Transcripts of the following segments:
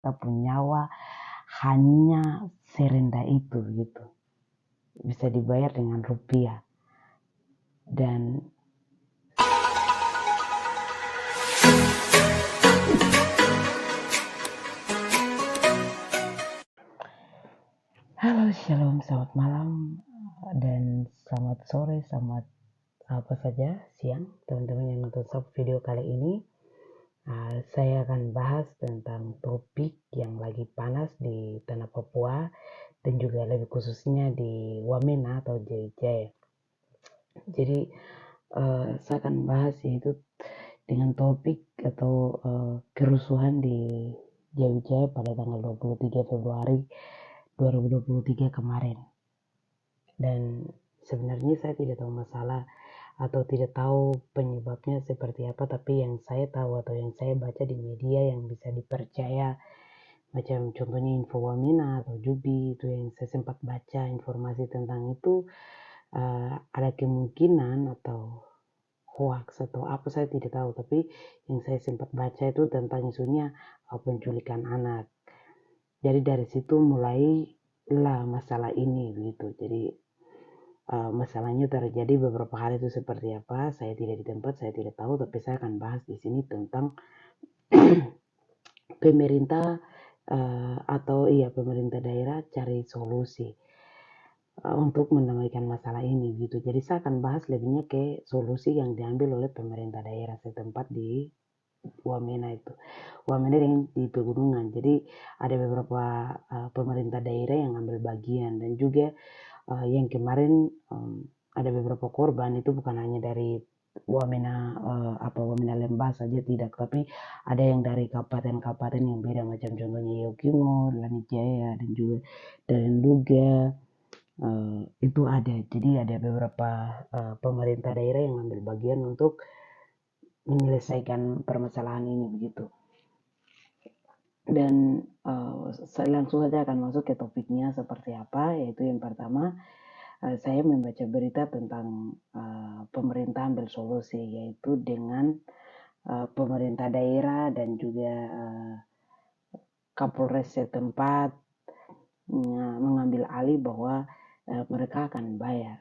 kita punya nyawa hanya serendah itu gitu, bisa dibayar dengan rupiah. Dan halo, shalom, selamat malam dan selamat sore, selamat apa saja siang teman-teman yang nonton video kali ini. Saya akan bahas tentang topik yang lagi panas di tanah Papua dan juga lebih khususnya di Wamena atau Jaya. Jadi saya akan bahas yaitu dengan topik atau kerusuhan di Jaya pada tanggal 23 Februari 2023 kemarin. Dan sebenarnya saya tidak tahu masalah atau tidak tahu penyebabnya seperti apa, tapi yang saya tahu atau yang saya baca di media yang bisa dipercaya, macam contohnya Info Wamena atau Jubi, itu yang saya sempat baca informasi tentang itu, ada kemungkinan atau hoax atau apa saya tidak tahu, tapi yang saya sempat baca itu tentang isunya penculikan anak. Jadi dari situ mulailah masalah ini begitu. Jadi masalahnya terjadi beberapa hari itu seperti apa, saya tidak di tempat, saya tidak tahu, tapi saya akan bahas di sini tentang pemerintah pemerintah daerah cari solusi untuk mendamaikan masalah ini gitu. Jadi saya akan bahas lebihnya ke solusi yang diambil oleh pemerintah daerah setempat di Wamena itu. Wamena di pegunungan. Jadi ada beberapa pemerintah daerah yang ambil bagian, dan juga yang kemarin ada beberapa korban itu bukan hanya dari Wamena Wamena Lembah saja, tidak, tapi ada yang dari kabupaten-kabupaten yang beda, macam contohnya Yokimo, Lanijaya, dan juga dari Nduga, itu ada. Jadi ada beberapa pemerintah daerah yang ambil bagian untuk menyelesaikan permasalahan ini begitu. Dan saya langsung saja akan masuk ke topiknya seperti apa, yaitu yang pertama, saya membaca berita tentang pemerintah ambil solusi, yaitu dengan pemerintah daerah dan juga Kapolres setempat mengambil alih bahwa mereka akan bayar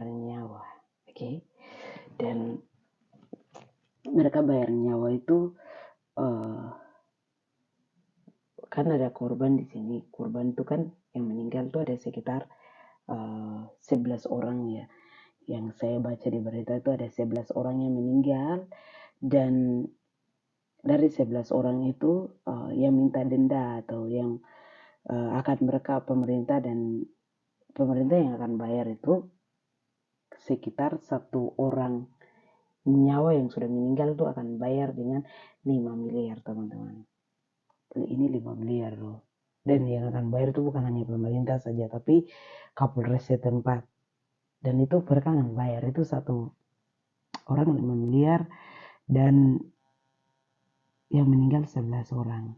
nyawa, oke? Dan mereka bayar nyawa itu kan ada korban di sini. Korban itu kan yang meninggal itu ada sekitar 11 orang ya. Yang saya baca di berita itu ada 11 orang yang meninggal, dan dari 11 orang itu yang minta denda atau yang akan mereka pemerintah yang akan bayar itu sekitar 1 orang nyawa yang sudah meninggal itu akan bayar dengan 5 miliar teman-teman. Ini 5 miliar loh. Dan yang akan bayar itu bukan hanya pemerintah saja, tapi Kapolres setempat. Dan itu mereka akan bayar itu 1 orang 5 miliar, dan yang meninggal 11 orang.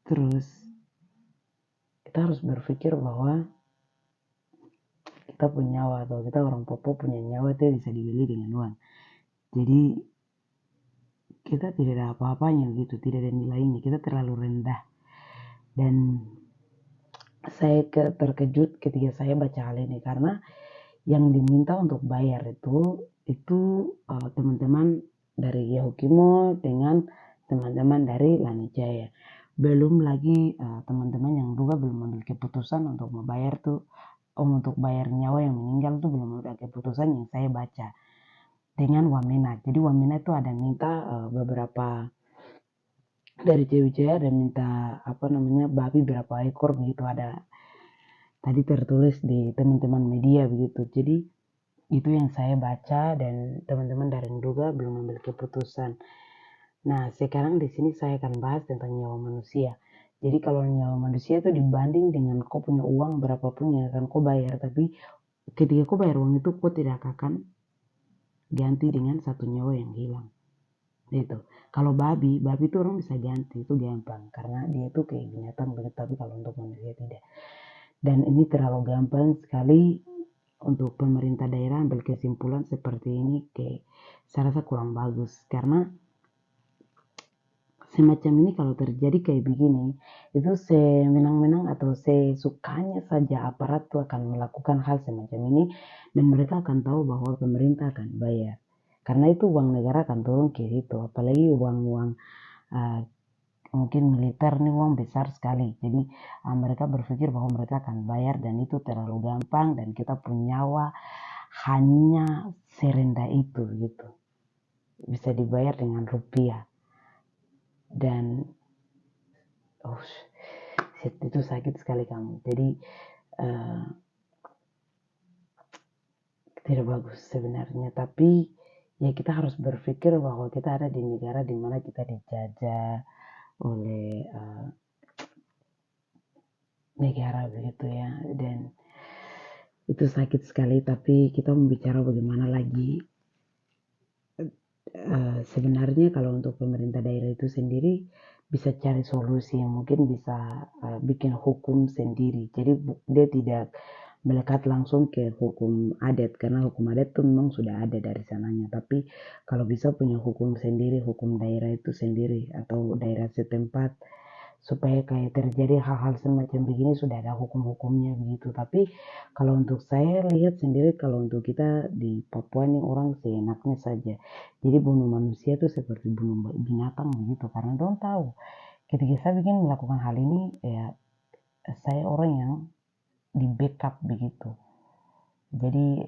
Terus kita harus berpikir bahwa kita punya nyawa, atau kita orang Papua punya nyawa itu bisa dibeli dengan uang. Jadi kita tidak ada apa-apanya gitu, tidak ada nilainya, kita terlalu rendah. Dan saya terkejut ketika saya baca hal ini, karena yang diminta untuk bayar itu teman-teman dari Yahukimo dengan teman-teman dari Lanijaya. Belum lagi teman-teman yang juga belum ambil keputusan untuk membayar untuk bayar nyawa yang meninggal tuh belum ada keputusan yang saya baca dengan Wamena. Jadi Wamena itu ada minta beberapa dari Jaya dan minta babi berapa ekor begitu, ada tadi tertulis di teman-teman media begitu. Jadi itu yang saya baca, dan teman-teman dari Nduga belum ambil keputusan. Nah, sekarang di sini saya akan bahas tentang nyawa manusia. Jadi kalau nyawa manusia itu dibanding dengan kau punya uang berapapun yang akan kau bayar, tapi ketika kau bayar uang itu kau tidak akan ganti dengan 1 nyawa yang hilang. Gitu. Kalau babi itu orang bisa ganti, itu gampang karena dia itu kayak binatang begitu, tapi kalau untuk manusia tidak. Dan ini terlalu gampang sekali untuk pemerintah daerah ambil kesimpulan seperti ini, saya rasa kurang bagus, karena semacam ini kalau terjadi kayak begini, itu semenang-menang atau sesukanya saja aparat tuh akan melakukan hal semacam ini, dan mereka akan tahu bahwa pemerintah akan bayar. Karena itu uang negara akan turun ke situ, apalagi uang-uang mungkin militer nih, uang besar sekali. Jadi mereka berpikir bahwa mereka akan bayar, dan itu terlalu gampang, dan kita punya nyawa hanya serendah itu gitu, bisa dibayar dengan rupiah. Dan itu sakit sekali kamu. Jadi tidak bagus sebenarnya, tapi ya kita harus berpikir bahwa kita ada di negara di mana kita dijajah oleh negara begitu ya, dan itu sakit sekali. Tapi kita membicara bagaimana lagi. Sebenarnya kalau untuk pemerintah daerah itu sendiri bisa cari solusi yang mungkin bisa bikin hukum sendiri. Jadi dia tidak melekat langsung ke hukum adat, karena hukum adat itu memang sudah ada dari sananya. Tapi kalau bisa punya hukum sendiri, hukum daerah itu sendiri atau daerah setempat, supaya kayak terjadi hal-hal semacam begini sudah ada hukum-hukumnya begitu. Tapi kalau untuk saya lihat sendiri, kalau untuk kita di Papua ini orang seenaknya saja. Jadi bunuh manusia itu seperti bunuh binatang begitu, karena dong tahu ketika saya bikin melakukan hal ini ya saya orang yang di backup begitu. Jadi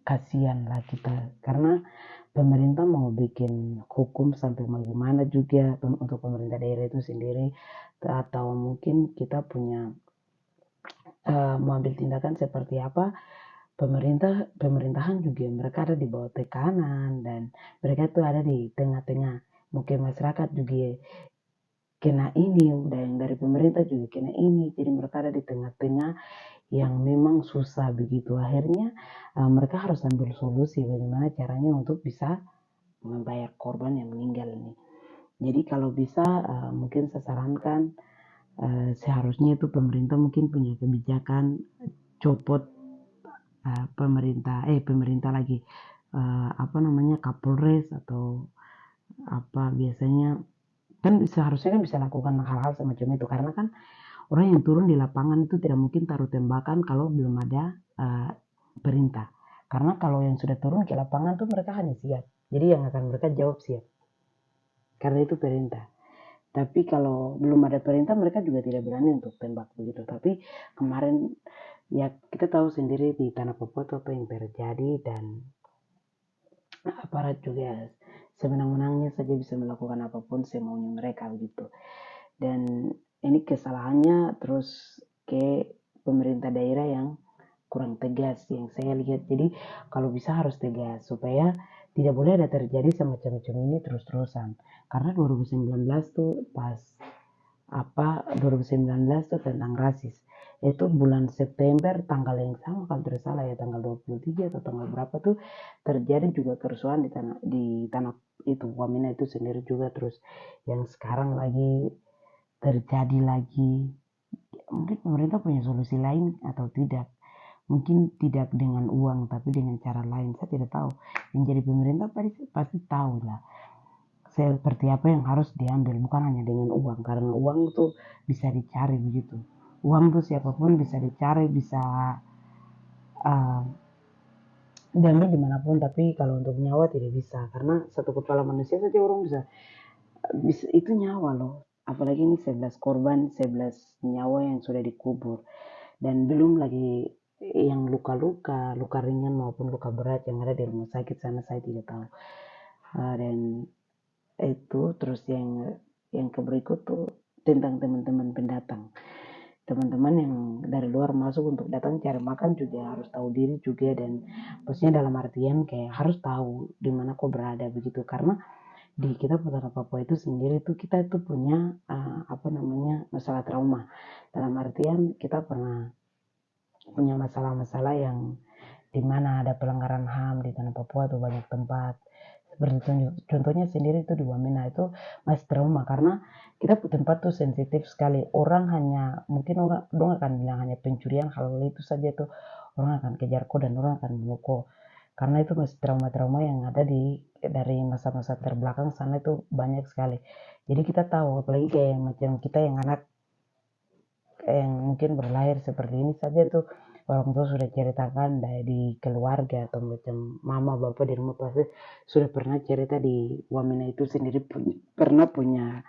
kasihan lah kita, karena pemerintah mau bikin hukum sampai bagaimana juga untuk pemerintah daerah itu sendiri, atau mungkin kita punya mau ambil tindakan seperti apa, pemerintahan juga mereka ada di bawah tekanan, dan mereka itu ada di tengah-tengah. Mungkin masyarakat juga kena ini, dan dari pemerintah juga kena ini, jadi mereka ada di tengah-tengah yang memang susah begitu. Akhirnya mereka harus ambil solusi bagaimana caranya untuk bisa membayar korban yang meninggal ini. Jadi kalau bisa mungkin saya sarankan seharusnya itu pemerintah mungkin punya kebijakan copot pemerintah lagi Kapolres atau apa, biasanya kan seharusnya kan bisa lakukan hal-hal semacam itu, karena kan orang yang turun di lapangan itu tidak mungkin taruh tembakan kalau belum ada perintah. Karena kalau yang sudah turun ke lapangan tuh mereka hanya siap, jadi yang akan mereka jawab siap, karena itu perintah. Tapi kalau belum ada perintah mereka juga tidak berani untuk tembak begitu. Tapi kemarin ya kita tahu sendiri di tanah Papua itu apa yang terjadi, dan aparat juga semenang-menangnya saja bisa melakukan apapun semaunya mereka begitu. Dan ini kesalahannya terus ke pemerintah daerah yang kurang tegas yang saya lihat. Jadi kalau bisa harus tegas supaya tidak boleh ada terjadi semacam ini terus-terusan. Karena 2019 tuh pas 2019 tuh tentang rasis. Itu bulan September tanggal yang sama kalau tidak salah ya, tanggal 23 atau tanggal berapa tuh terjadi juga kerusuhan di tanah itu Wamena itu sendiri juga. Terus yang sekarang lagi terjadi lagi, mungkin pemerintah punya solusi lain atau tidak, mungkin tidak dengan uang tapi dengan cara lain, saya tidak tahu. Yang jadi pemerintah pasti tahu lah seperti apa yang harus diambil, bukan hanya dengan uang, karena uang tuh bisa dicari begitu. Uang tuh siapapun bisa dicari, bisa diambil dimanapun, tapi kalau untuk nyawa tidak bisa, karena satu kepala manusia saja orang bisa itu nyawa loh. Apalagi ini 11 korban, 11 nyawa yang sudah dikubur, dan belum lagi yang luka-luka, luka ringan maupun luka berat yang ada di rumah sakit sana, saya tidak tahu. Dan itu terus yang berikut tuh tentang teman-teman pendatang, teman-teman yang dari luar masuk untuk datang cari makan juga harus tahu diri juga, dan maksudnya dalam artian kayak harus tahu di mana kau berada begitu. Karena di kita Tanah Papua itu sendiri tuh kita itu punya masalah trauma, dalam artian kita pernah punya masalah-masalah yang dimana ada pelanggaran HAM di Tanah Papua tuh banyak tempat. Seperti contohnya sendiri itu di Wamena itu masih trauma, karena kita tempat tuh sensitif sekali. Orang hanya mungkin dong akan bilang hanya pencurian, hal itu saja tuh orang akan kejar kok dan orang akan bunuh kok. karena itu masih trauma-trauma yang ada dari masa-masa terbelakang sana itu banyak sekali. Jadi kita tahu, apalagi kayak macam kita yang anak yang mungkin berlahir seperti ini saja tuh, orang tua sudah ceritakan dari keluarga atau macam mama bapak di rumah pasti sudah pernah cerita di wamena itu sendiri pernah punya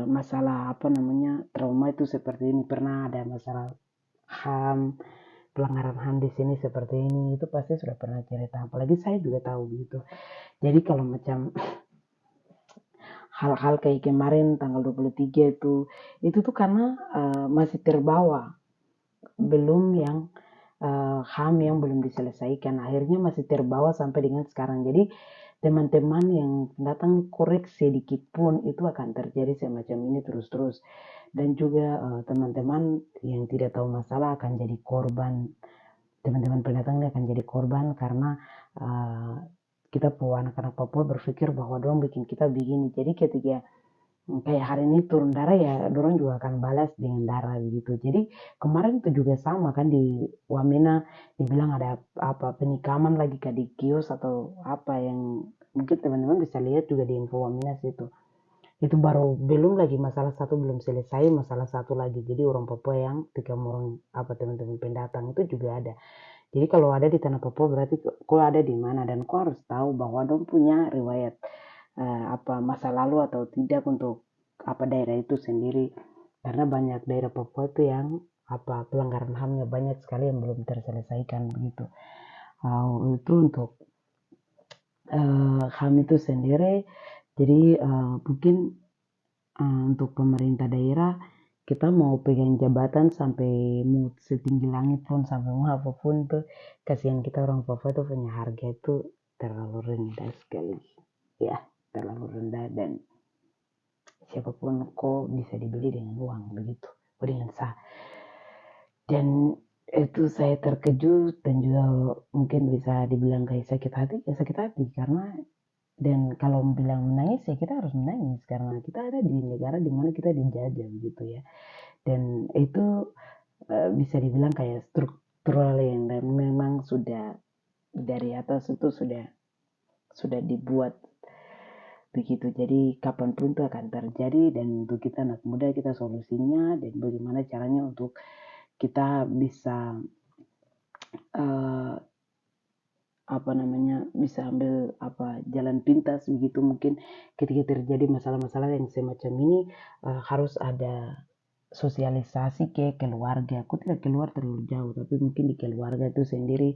masalah apa namanya trauma itu seperti ini, pernah ada masalah HAM, pelanggaran HAM di sini seperti ini, itu pasti sudah pernah cerita, apalagi saya juga tahu gitu. Jadi kalau macam hal-hal kayak kemarin tanggal 23 itu tuh karena masih terbawa, belum yang HAM yang belum diselesaikan, akhirnya masih terbawa sampai dengan sekarang. Jadi teman-teman yang datang koreksi sedikit pun itu akan terjadi semacam ini terus-terus. Dan juga teman-teman yang tidak tahu masalah akan jadi korban, teman-teman pendatang akan jadi korban karena uh, kita anak-anak Papua berpikir bahwa dong bikin kita begini. Jadi ketika kayak hari ini turun darah ya dorong juga akan balas dengan darah begitu. Jadi kemarin itu juga sama kan di Wamena dibilang ada apa penikaman lagi ke di kios atau apa yang mungkin teman-teman bisa lihat juga di info Wamena situ. Itu baru belum lagi masalah satu belum selesai, masalah satu lagi. Jadi orang Papua yang tiga orang apa teman-teman pendatang itu juga ada. Jadi kalau ada di tanah Papua berarti kau ada di mana dan kau harus tahu bahwa dong punya riwayat apa masa lalu atau tidak untuk apa daerah itu sendiri, karena banyak daerah Papua itu yang apa pelanggaran HAM-nya banyak sekali yang belum terselesaikan begitu. Itu untuk HAM itu sendiri. Jadi mungkin untuk pemerintah daerah kita mau pegang jabatan sampai mau setinggi langit pun sampai mau apapun tuh kasihan kita orang Papua tuh punya harga itu terlalu rendah sekali ya, terlalu rendah, dan siapapun kok bisa dibeli dengan uang begitu, dengan sah. Dan itu saya terkejut dan juga mungkin bisa dibilang kayak sakit hati, ya sakit hati karena dan kalau bilang menangis ya kita harus menangis karena kita ada di negara di mana kita dijajah begitu ya. Dan itu bisa dibilang kayak struktural yang memang sudah dari atas itu sudah dibuat begitu. Jadi kapanpun itu akan terjadi, dan untuk kita anak muda kita solusinya dan bagaimana caranya untuk kita bisa uh, apa namanya bisa ambil apa jalan pintas begitu. Mungkin ketika terjadi masalah-masalah yang semacam ini harus ada sosialisasi ke keluarga. Aku tidak keluar terlalu jauh, tapi mungkin di keluarga itu sendiri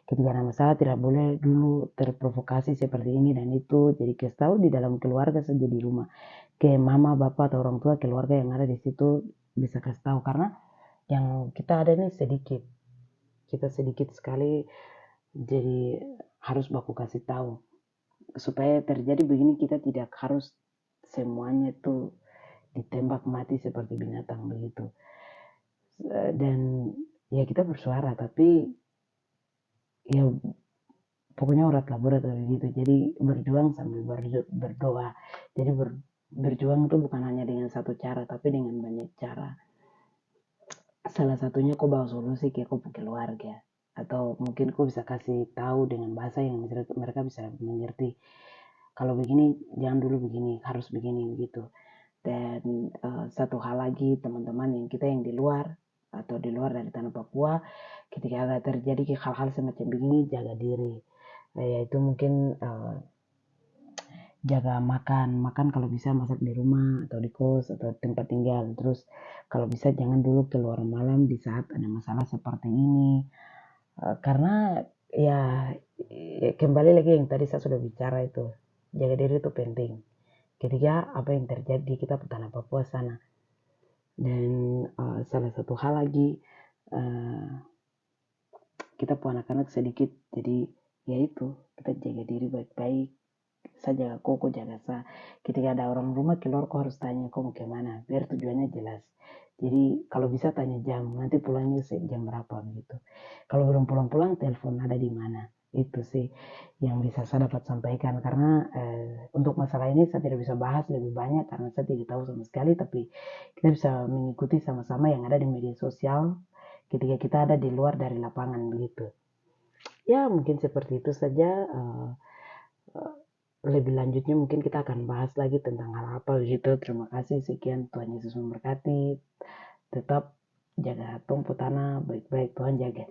ketika ada masalah tidak boleh dulu terprovokasi seperti ini dan itu. Jadi kasih tahu di dalam keluarga saja di rumah ke mama, bapak atau orang tua keluarga yang ada di situ bisa kasih tahu, karena yang kita ada ini sedikit, kita sedikit sekali, jadi harus baku kasih tahu supaya terjadi begini kita tidak harus semuanya itu ditembak mati seperti binatang begitu. Dan ya kita bersuara tapi ya pokoknya urat lah berat begitu. Jadi berjuang sambil berdoa. Jadi berjuang itu bukan hanya dengan satu cara tapi dengan banyak cara. Salah satunya kau bawa solusi ke kau keluarga, atau mungkin kau bisa kasih tahu dengan bahasa yang mereka bisa mengerti. Kalau begini jangan dulu begini, harus begini gitu. Dan satu hal lagi teman-teman yang kita yang di luar atau di luar dari tanah Papua, ketika ada terjadi hal-hal semacam begini jaga diri. Yaitu mungkin jaga makan kalau bisa masak di rumah atau di kos atau tempat tinggal. Terus kalau bisa jangan dulu keluar malam di saat ada masalah seperti ini. Karena ya kembali lagi yang tadi saya sudah bicara itu, jaga diri itu penting. Ketika apa yang terjadi di kita tanah Papua sana. Dan salah satu hal lagi kita pun anak-anak sedikit, jadi yaitu kita jaga diri baik-baik. Saya jaga koko jaga sa. Ketika ada orang rumah keluar kok harus tanya kok mau kemana biar tujuannya jelas. Jadi kalau bisa tanya jam, nanti pulangnya jam berapa begitu. Kalau belum pulang-pulang telepon ada di mana. Itu sih yang bisa saya dapat sampaikan, karena untuk masalah ini saya tidak bisa bahas lebih banyak karena saya tidak tahu sama sekali, tapi kita bisa mengikuti sama-sama yang ada di media sosial ketika kita ada di luar dari lapangan begitu. ya mungkin seperti itu saja. Lebih lanjutnya mungkin kita akan bahas lagi tentang hal apa begitu. Terima kasih, sekian, Tuhan Yesus memberkati. Tetap jaga tumpu tanah baik-baik, Tuhan jaga.